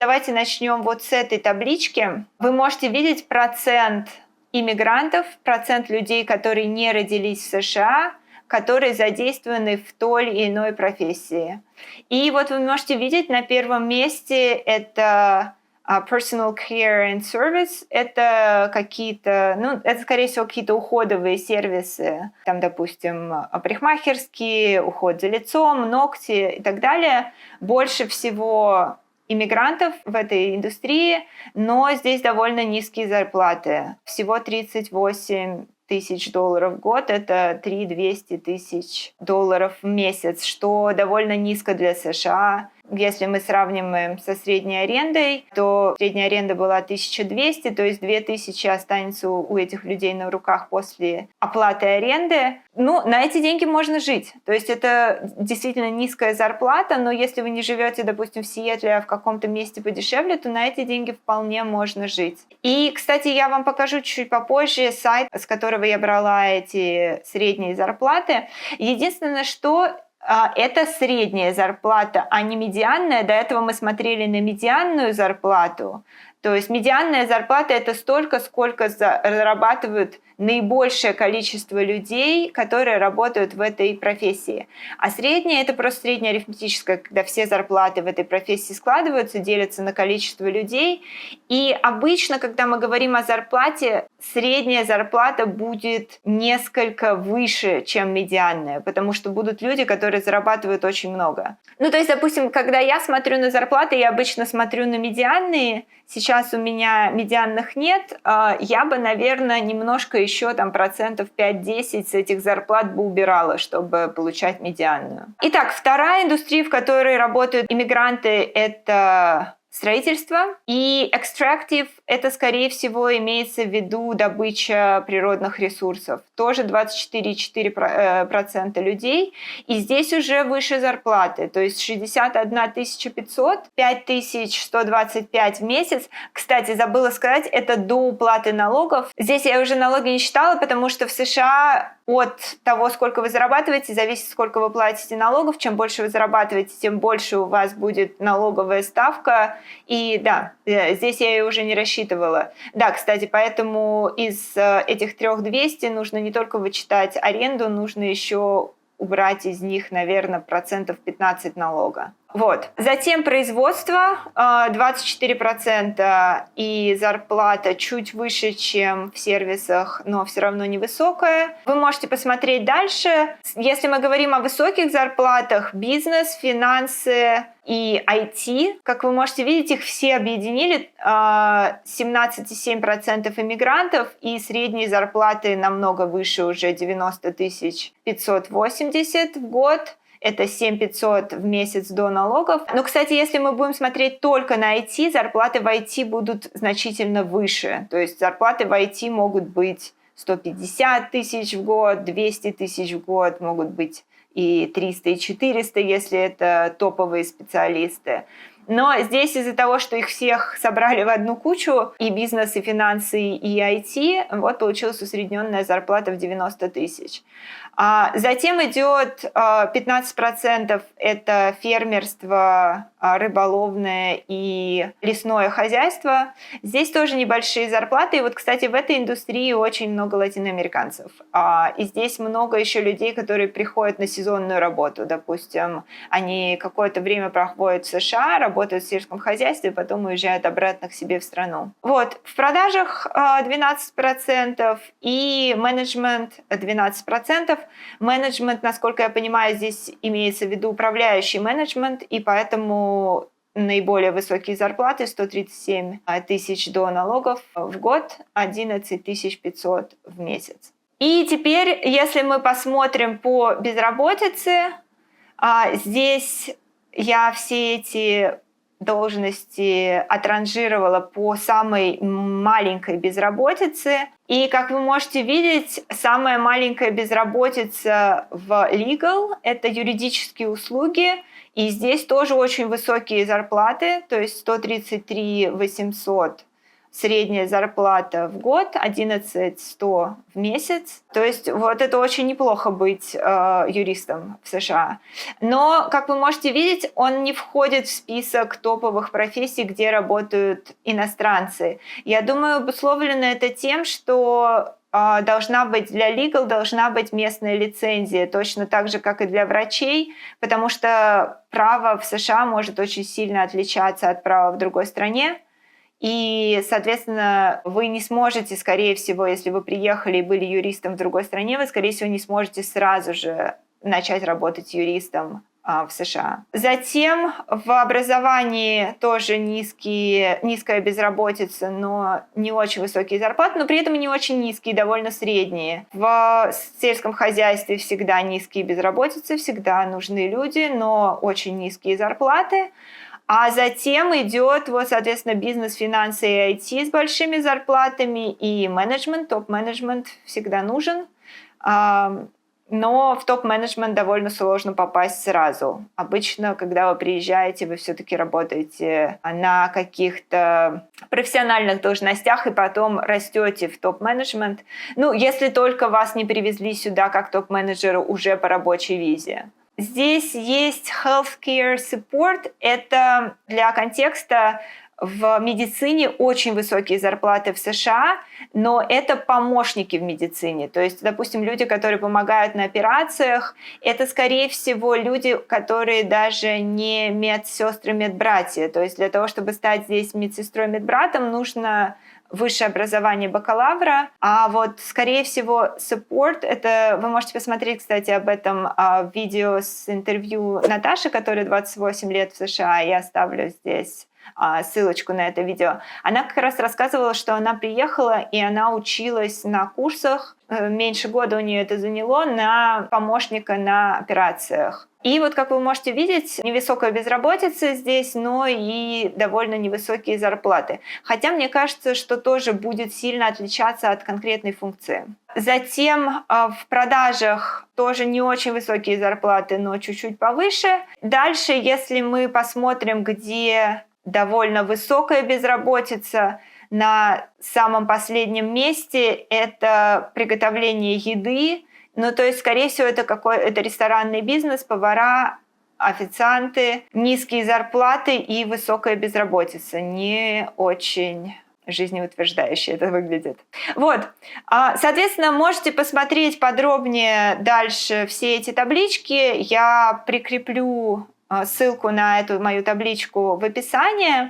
Давайте начнем вот с этой таблички. Вы можете видеть процент иммигрантов, процент людей, которые не родились в США, которые задействованы в той или иной профессии. И вот вы можете видеть на первом месте это personal care and service, это какие-то, это, скорее всего, какие-то уходовые сервисы, там, допустим, парикмахерские, уход за лицом, ногти и так далее. Больше всего иммигрантов в этой индустрии, но здесь довольно низкие зарплаты. Всего 38 тысяч долларов в год, это 200 тысяч долларов в месяц, что довольно низко для США. Если мы сравниваем со средней арендой, то средняя аренда была 1200, то есть 2000 останется у этих людей на руках после оплаты аренды. На эти деньги можно жить. То есть это действительно низкая зарплата, но если вы не живете, допустим, в Сиэтле, а в каком-то месте подешевле, то на эти деньги вполне можно жить. И, кстати, я вам покажу чуть попозже сайт, с которого я брала эти средние зарплаты. Единственное, что это средняя зарплата, а не медианная. До этого мы смотрели на медианную зарплату. То есть медианная зарплата – это столько, сколько зарабатывают наибольшее количество людей, которые работают в этой профессии. А средняя – это просто средняя арифметическая, когда все зарплаты в этой профессии складываются, делятся на количество людей. И обычно, когда мы говорим о зарплате, средняя зарплата будет несколько выше, чем медианная, потому что будут люди, которые зарабатывают очень много. То есть, допустим, когда я смотрю на зарплаты, я обычно смотрю на медианные. Сейчас у меня медианных нет. Я бы, наверное, немножко еще процентов 5-10 с этих зарплат бы убирала, чтобы получать медианную. Итак, вторая индустрия, в которой работают иммигранты, это строительство. И extractive – это, скорее всего, имеется в виду добыча природных ресурсов. Тоже 24,4% людей. И здесь уже выше зарплаты. То есть 61 500, 5125 в месяц. Кстати, забыла сказать, это до уплаты налогов. Здесь я уже налоги не считала, потому что в США от того, сколько вы зарабатываете, зависит, сколько вы платите налогов. Чем больше вы зарабатываете, тем больше у вас будет налоговая ставка. И да, здесь я ее уже не рассчитывала. Да, кстати, поэтому из этих 3200 нужно не только вычитать аренду, нужно еще убрать из них, наверное, процентов 15 налога. Вот. Затем производство 24% и зарплата чуть выше, чем в сервисах, но все равно невысокая. Вы можете посмотреть дальше. Если мы говорим о высоких зарплатах, бизнес, финансы и IT, как вы можете видеть, их все объединили. 17,7% иммигрантов и средние зарплаты намного выше, уже 90 580 в год. Это 7500 в месяц до налогов. Но, кстати, если мы будем смотреть только на IT, зарплаты в IT будут значительно выше. То есть зарплаты в IT могут быть 150 тысяч в год, 200 тысяч в год, могут быть и 300, и 400, если это топовые специалисты. Но здесь из-за того, что их всех собрали в одну кучу, и бизнес, и финансы, и IT, вот получилась усредненная зарплата в 90 тысяч. Затем идет 15% это фермерство, рыболовное и лесное хозяйство. Здесь тоже небольшие зарплаты. И вот, кстати, в этой индустрии очень много латиноамериканцев. И здесь много еще людей, которые приходят на сезонную работу. Допустим, они какое-то время проходят в США, работают в сельском хозяйстве, потом уезжают обратно к себе в страну. Вот. В продажах 12% и менеджмент 12%. Менеджмент, насколько я понимаю, здесь имеется в виду управляющий менеджмент, и поэтому наиболее высокие зарплаты 137 тысяч до налогов в год, 11 500 в месяц. И теперь, если мы посмотрим по безработице, здесь я все эти должности отранжировала по самой маленькой безработице. И, как вы можете видеть, самая маленькая безработица в legal – это юридические услуги. И здесь тоже очень высокие зарплаты, то есть 133 800 средняя зарплата в год 11 100 в месяц. То есть вот это очень неплохо быть юристом в США. Но, как вы можете видеть, он не входит в список топовых профессий, где работают иностранцы. Я думаю, обусловлено это тем, что должна быть для legal должна быть местная лицензия, точно так же, как и для врачей, потому что право в США может очень сильно отличаться от права в другой стране. И, соответственно, вы не сможете, скорее всего, если вы приехали и были юристом в другой стране, вы, скорее всего, не сможете сразу же начать работать юристом в США. Затем в образовании тоже низкая безработица, но не очень высокие зарплаты, но при этом и не очень низкие, довольно средние. В сельском хозяйстве всегда низкие безработицы, всегда нужны люди, но очень низкие зарплаты. А затем идет, вот, соответственно, бизнес, финансы и IT с большими зарплатами, и менеджмент, топ-менеджмент всегда нужен. Но в топ-менеджмент довольно сложно попасть сразу. Обычно, когда вы приезжаете, вы все-таки работаете на каких-то профессиональных должностях и потом растете в топ-менеджмент. Ну, если только вас не привезли сюда как топ-менеджера уже по рабочей визе. Здесь есть healthcare support. Это для контекста в медицине очень высокие зарплаты в США, но это помощники в медицине. То есть, допустим, люди, которые помогают на операциях, это, скорее всего, люди, которые даже не медсестры, медбратья. То есть для того, чтобы стать здесь медсестрой, медбратом, нужно высшее образование бакалавра, а вот, скорее всего, support, это вы можете посмотреть, кстати, об этом видео с интервью Наташи, которая 28 лет в США, я оставлю здесь ссылочку на это видео. Она как раз рассказывала, что она приехала, и она училась на курсах, меньше года у нее это заняло, на помощника на операциях. И вот, как вы можете видеть, невысокая безработица здесь, но и довольно невысокие зарплаты. Хотя мне кажется, что тоже будет сильно отличаться от конкретной функции. Затем в продажах тоже не очень высокие зарплаты, но чуть-чуть повыше. Дальше, если мы посмотрим, где довольно высокая безработица, на самом последнем месте это приготовление еды. Ну, то есть, скорее всего, это ресторанный бизнес, повара, официанты, низкие зарплаты и высокая безработица. Не очень жизнеутверждающе это выглядит. Вот. Соответственно, можете посмотреть подробнее дальше все эти таблички. Я прикреплю ссылку на эту мою табличку в описании.